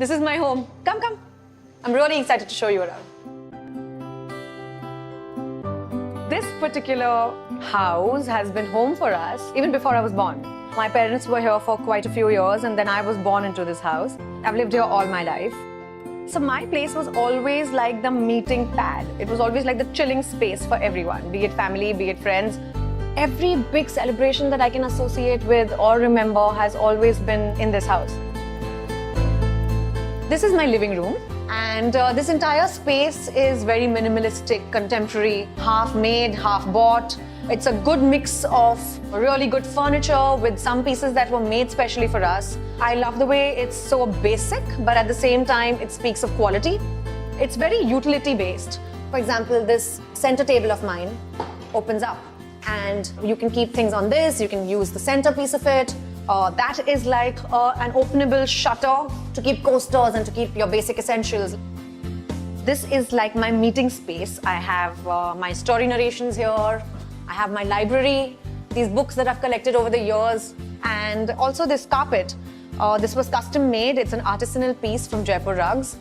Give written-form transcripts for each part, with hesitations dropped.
This is my home. Come, come. I'm really excited to show you around. This particular house has been home for us even before I was born. My parents were here for quite a few years and then I was born into this house. I've lived here all my life. So my place was always like the meeting pad. It was always like the chilling space for everyone, be it family, be it friends. Every big celebration that I can associate with or remember has always been in this house. This is my living room, and this entire space is very minimalistic, contemporary, half made, half bought. It's a good mix of really good furniture with some pieces that were made specially for us. I love the way it's so basic, but at the same time, it speaks of quality. It's very utility based. For example, this center table of mine opens up and you can keep things on this, you can use the centerpiece of it. That is like an openable shutter to keep coasters and to keep your basic essentials. This is like my meeting space. I have my story narrations here. I have my library, these books that I've collected over the years, and also this carpet. This was custom made. It's an artisanal piece from Jaipur Rugs.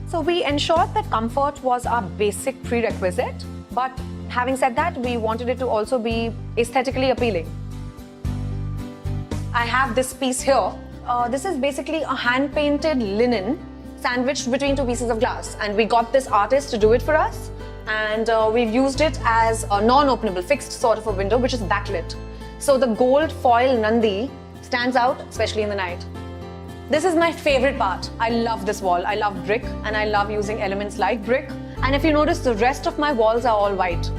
So we ensured that comfort was our basic prerequisite, but having said that, we wanted it to also be aesthetically appealing. I have this piece here. This is basically a hand-painted linen sandwiched between two pieces of glass, and we got this artist to do it for us, and we've used it as a non-openable fixed sort of a window which is backlit. So the gold foil Nandi stands out, especially in the night. This is my favorite part. I love this wall. I love brick and I love using elements like brick. And if you notice, the rest of my walls are all white.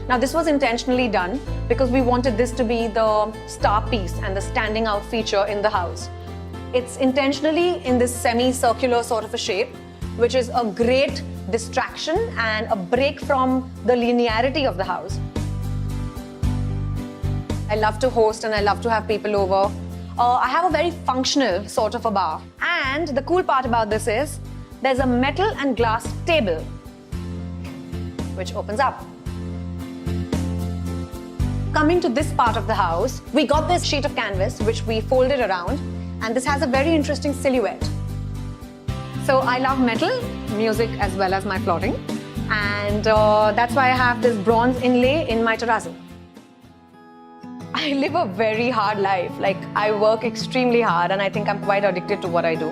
Now this was intentionally done because we wanted this to be the star piece and the standing out feature in the house. It's intentionally in this semi-circular sort of a shape, which is a great distraction and a break from the linearity of the house. I love to host and I love to have people over. I have a very functional sort of a bar. And the cool part about this is there's a metal and glass table which opens up. Coming to this part of the house, we got this sheet of canvas which we folded around, and this has a very interesting silhouette. So I love metal, music as well as my flooring, and that's why I have this bronze inlay in my terrazzo. I live a very hard life. Like, I work extremely hard and I think I'm quite addicted to what I do.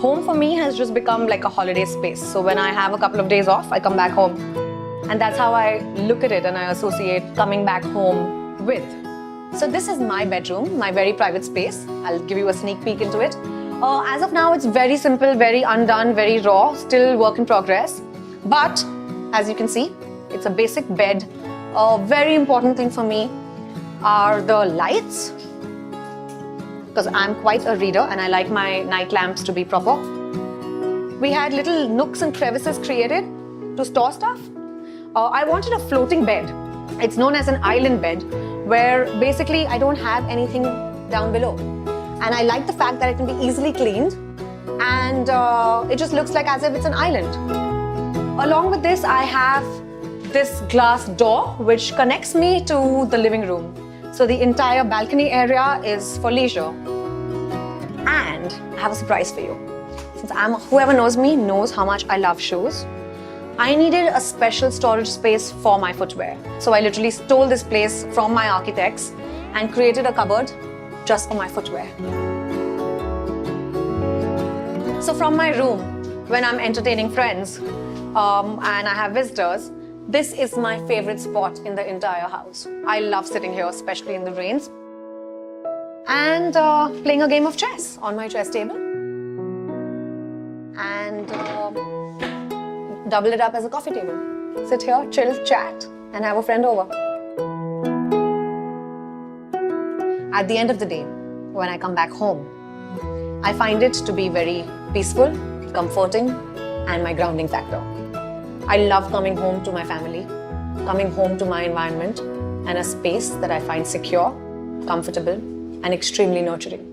Home for me has just become like a holiday space. So when I have a couple of days off, I come back home. And that's how I look at it and I associate coming back home with. So this is my bedroom, my very private space. I'll give you a sneak peek into it. As of now, it's very simple, very undone, very raw, still work in progress. But as you can see, it's a basic bed. A very important thing for me are the lights, because I'm quite a reader and I like my night lamps to be proper. We had little nooks and crevices created to store stuff. I wanted a floating bed. It's known as an island bed, where basically I don't have anything down below. And I like the fact that it can be easily cleaned and it just looks like as if it's an island. Along with this, I have this glass door which connects me to the living room. So the entire balcony area is for leisure. And I have a surprise for you. Since whoever knows me knows how much I love shoes, I needed a special storage space for my footwear. So I literally stole this place from my architects and created a cupboard just for my footwear. So from my room, when I'm entertaining friends and I have visitors, this is my favorite spot in the entire house. I love sitting here, especially in the rains, and playing a game of chess on my chess table. And double it up as a coffee table. Sit here, chill, chat, and have a friend over. At the end of the day, when I come back home, I find it to be very peaceful, comforting, and my grounding factor. I love coming home to my family, coming home to my environment, and a space that I find secure, comfortable, and extremely nurturing.